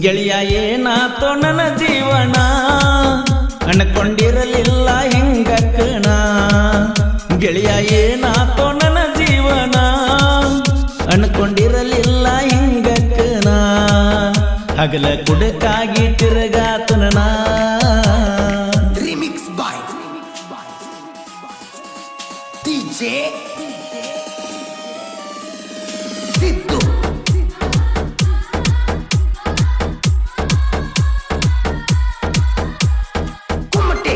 ಗೆಳೆಯ ಏನಾತೋ ನನ್ನ ಜೀವನ ಅನ್ಕೊಂಡಿರಲಿಲ್ಲ ಹಿಂಗಕ್ಕಣ ಗೆಳೆಯ ಏನಾತೋ ನನ್ನ ಜೀವನ ಅನ್ಕೊಂಡಿರಲಿಲ್ಲ ಹಿಂಗಕ್ಕಣ ಹಗಲ ಕುಡಕಾಗಿ ತಿರುಗಾತನ ರಿಮಿಕ್ಸ್ ಬಾಯ್ ಡಿಜೆ ಸಿದ್ದು ಕುಮಟೆ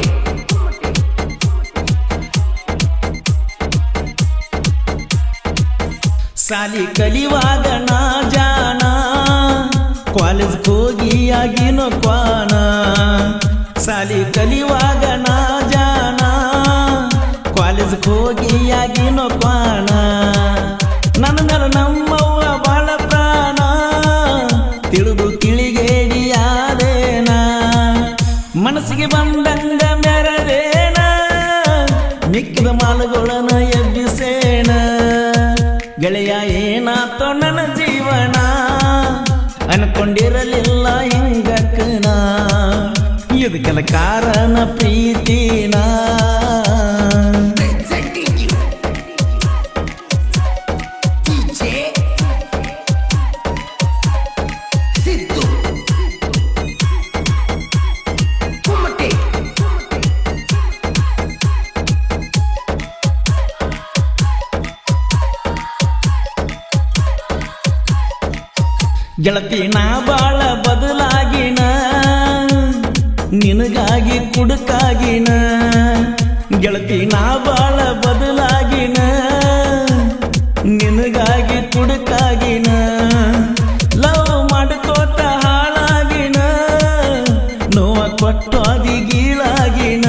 ಸಾಲಿ ಕಲಿವಾಗ ನಾ ಜಾಣ ಕಾಲೇಜ್ ಹೋಗಿ ಆಗಿನೋ ಕ್ವಾನ ಸಾಲಿ ಕಲಿವಾಗ ನಾ ಜಾಣ ಕಾಲೇಜ್ ಹೋಗಿ ಆಗಿನೋ ಕ್ವಾನ ನನ್ನ ಮೇಲೆ ನಮ್ಮವ್ವ ಬಾಳ ಪ್ರಾಣ ತಿಳಿದು ತಿಳಿಗೇಡಿಯಾದೇನ ಮನಸ್ಸಿಗೆ ಬಂದಂಗ ಮೆರದೇನ ಮಿಕ್ಕಿದ ಮಾಲುಗಳನ್ನ ಎಬ್ಬಿಸೇನ ಗೆಳೆಯ ಏನಾತೋ ನನ್ನ ಜೀವನ ಅನ್ಕೊಂಡಿರಲಿಲ್ಲ ಹಿಂಗಕ್ಕನ ಇದಕ್ಕೆಲ್ಲ ಕಾರಣ ಪ್ರೀತಿನ presenting you ಡಿಜೆ ಸಿದ್ದು ಕುಮಟೆ ಗೆಳತಿ ನಾ ಬಾಳ ಬದಲಾಗಿನ ನಿನಗಾಗಿ ಕುಡುಕಾಗಿನ ಗೆಳತಿ ನಾ ಬಾಳ ಬದಲಾಗಿನ ನಿನಗಾಗಿ ಕುಡುಕಾಗಿನ ಲವ್ ಮಾಡ್ಕೋತ ಹಾಳಾಗಿನ ನೋವ ಕೊಟ್ಟೋದಿ ಗೀಳಾಗಿನ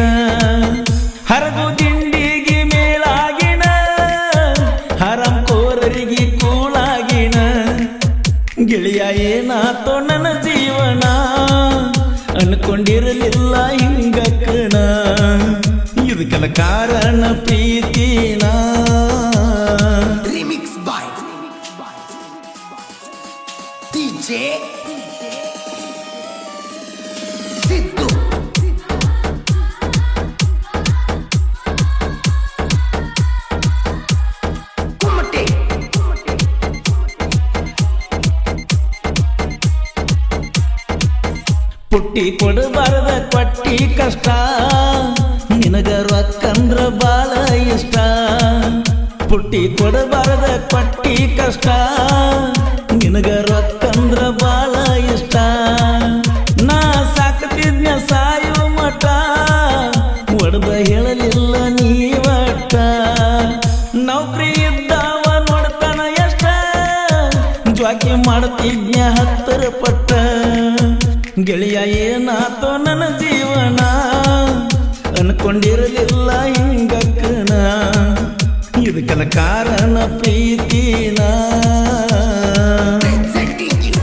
ಹರಗು ದಿಂಡಿಗೆ ಮೇಲಾಗಿನ ಹರಂ ಕೋರರಿಗೆ ಕೂಳಾಗಿನ ಗೆಳೆಯ ಏನಾತೋ ನನ್ನ ಜೀವನ ಅನ್ಕೊಂಡಿರಲಿಲ್ಲ ಹಿಂಗಕ್ಕಣ ಇದಕ್ಕೆಲ್ಲ ಕಾರಣ ಪ್ರೀತಿನ ರಿಮಿಕ್ಸ್ ಬಾಯ್ ಡಿಜೆ ಸಿದ್ದು ಕುಮಟೆ ಪುಟ್ಟಿ ಕೊಡಬಾರದ ಕೊಟ್ಟಿ ಕಷ್ಟ ನಿನಗ ರೊಕ್ಕಂದ್ರ ಬಾಳ ಇಷ್ಟ ಪುಟ್ಟಿ ಕೊಡಬಾರದ ಕೊಟ್ಟಿ ಕಷ್ಟ ನಿನಗ ರೊಕ್ಕಂದ್ರ ಬಾಳ ಇಷ್ಟ ನಾ ಸಾಕತಿದ್ನ ಸಾಯೋ ಮಠ ಒಡದ ಹೇಳಲಿಲ್ಲ ನೀವಟ್ಟ ನೌಕರಿ ಇದ್ದಾವ ನೋಡ್ತಾನ ಎಷ್ಟ ಜ್ವಾಕಿ ಮಾಡ್ತಿದ್ನ 10 ಪಟ್ಟ ಗೆಳೆಯ ಏನಾತೋ ನನ್ನ ಜೀವನ ಅನ್ಕೊಂಡಿರಲಿಲ್ಲ ಹಿಂಗಕ್ಕನ ಇದಕ್ಕೆಲ್ಲ ಕಾರಣ ಪ್ರೀತಿನ presenting you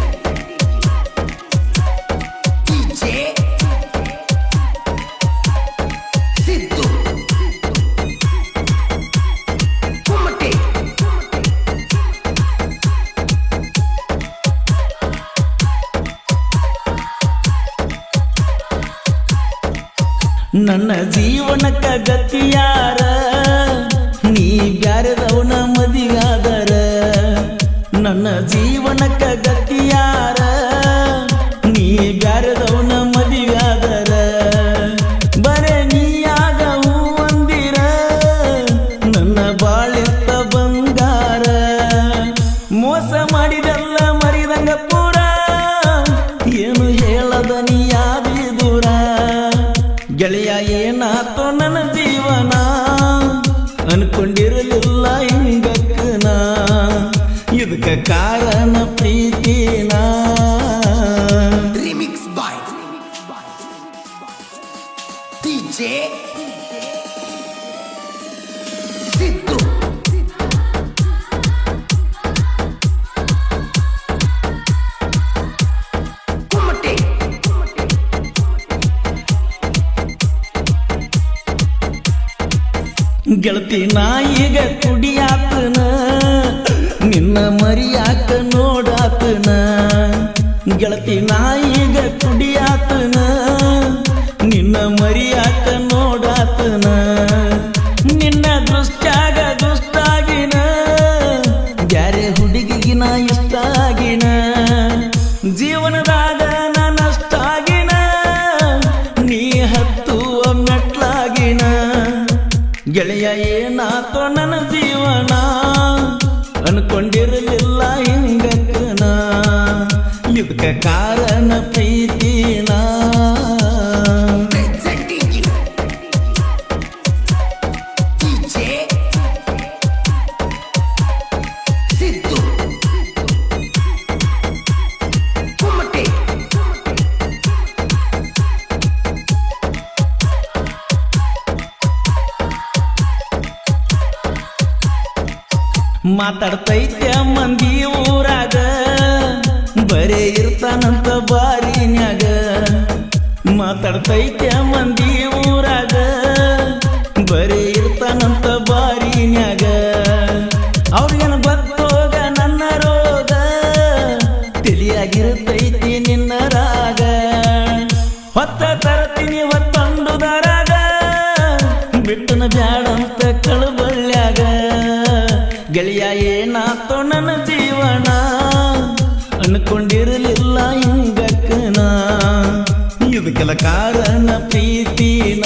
ಡಿಜೆ ಸಿದ್ದು ಕುಮಟೆ ನನ್ನ ಜೀವನಕ್ಕ ಗತಿಯಾರ ನೀ ಬ್ಯಾರದವನ ಮದಿಗಾದರ ನನ್ನ ಜೀವನಕ್ಕ ಗತಿಯಾರ ನೀ ಬ್ಯಾರದವನ ಮದಿಗಾದರ ಬರೇ ನೀಯಾಗ ಹೂವಂದಿರ ನನ್ನ ಬಾಳಿತ್ತ ಬಂಗಾರ ಮೋಸ ಮಾಡಿದೆಲ್ಲ ಮರಿದಂಗ ಪೂರ ಏನು ಹೇಳದ ನೀಯಾದಿ ದೂರ ಗೆಳೆಯ ಏನಾತೋ ನನ್ನ ಜೀವನ ಅನ್ಕೊಂಡಿರಲಿಲ್ಲ ಹಿಂಗಕ್ಕನ ಇದಕ್ಕೆ ಕಾರಣ ಪ್ರೀತಿನ ರಿಮಿಕ್ಸ್ ಬಾಯ್ ಡಿಜೆ ಸಿದ್ದು ಕುಮಟೆ ಗೆಳತಿ ನಾಯಿಗ ಕುಡಿಯಾತನ ನಿನ್ನ ಮರಿಯಾಕ ನೋಡಾತನ ಗೆಳತಿ ಗೆಳತಿ ನಾ ಈಗ ಕುಡಿಯಾತನ ನಿನ್ನ ಮರಿಯಾಕ ನೋಡಾತನ ನಿನ್ನ ದೃಷ್ಟ್ಯಾಗ ದುಷ್ಟಾಗಿನ ಬ್ಯಾರೆ ಹುಡುಗಿಗಿನ ಇಷ್ಟ ಆಗಿನ ಜೀವನದಾಗ ನನ್ನಷ್ಟಾಗಿನ ನೀ ಹತ್ತುವ ಮೆಟ್ಲಾಗಿನ ಗೆಳೆಯ ಏನಾತೋ ನನ್ನ ಜೀವನ ಅನ್ಕೊಂಡಿರಲಿಲ್ಲ ಹಿಂಗಕ್ಕನ ಇದಕ್ಕ ಕಾರಣ ಪ್ರೀತಿನ Presenting you DJ Sidhu Kumate ಮಾತಾಡ್ತೈತೆ ಮಂದಿ ಊರಾಗ ಬರೇ ಇರ್ತಾನಂತ ಬಾರಿನ್ಯಾಗ ಮಾತಾಡ್ತೈತೆ ಮಂದಿ ಊರಾಗ ಬರೇ ಇರ್ತಾನಂತ ಬಾರಿನ್ಯಾಗ ಅವ್ರಿಗೇನು ಬತ್ತೋಗ ನನ್ನ ರೋಗ ತಿಳಿಯಾಗಿರ್ತೈತಿ ನಿನ್ನ ರಾಗ ಹೊತ್ತ ತರ್ತೀನಿ ಹೊತ್ತೊಂಡುದರಾಗ ಬಿಟ್ಟನ ಬ್ಯಾಡಂತ ಕಳಬಳ್ಳ್ಯಾಗ ಗೆಳೆಯ ಏನಾತೋ ನನ್ನ ಜೀವನ ಅನ್ಕೊಂಡಿರಲಿಲ್ಲ ಹಿಂಗಕ್ಕನ ಇದಕ್ಕೆಲ್ಲ ಕಾರಣ ಪ್ರೀತಿನ